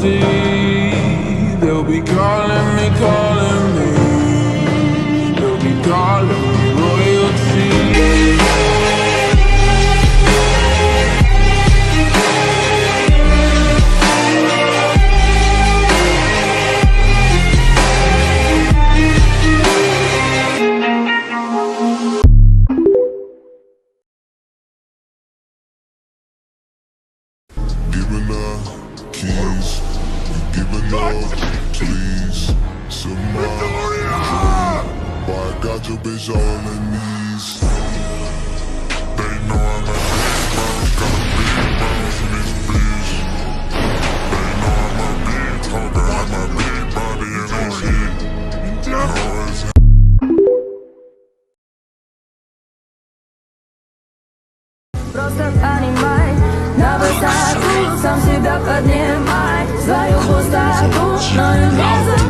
royalty. They'll be calling me, calling me. They'll be calling me royalty. Giving up keys, giving up, please. Somebody, boy, I got your bitch all in knees. They know I'm a big boss, got a big boss in this bitch. They know I'm a big talker, I'm a big body in this shit. Know it's Просто понимай, на высоту сам себя поднимай. Свою пустоту, но и не забывай.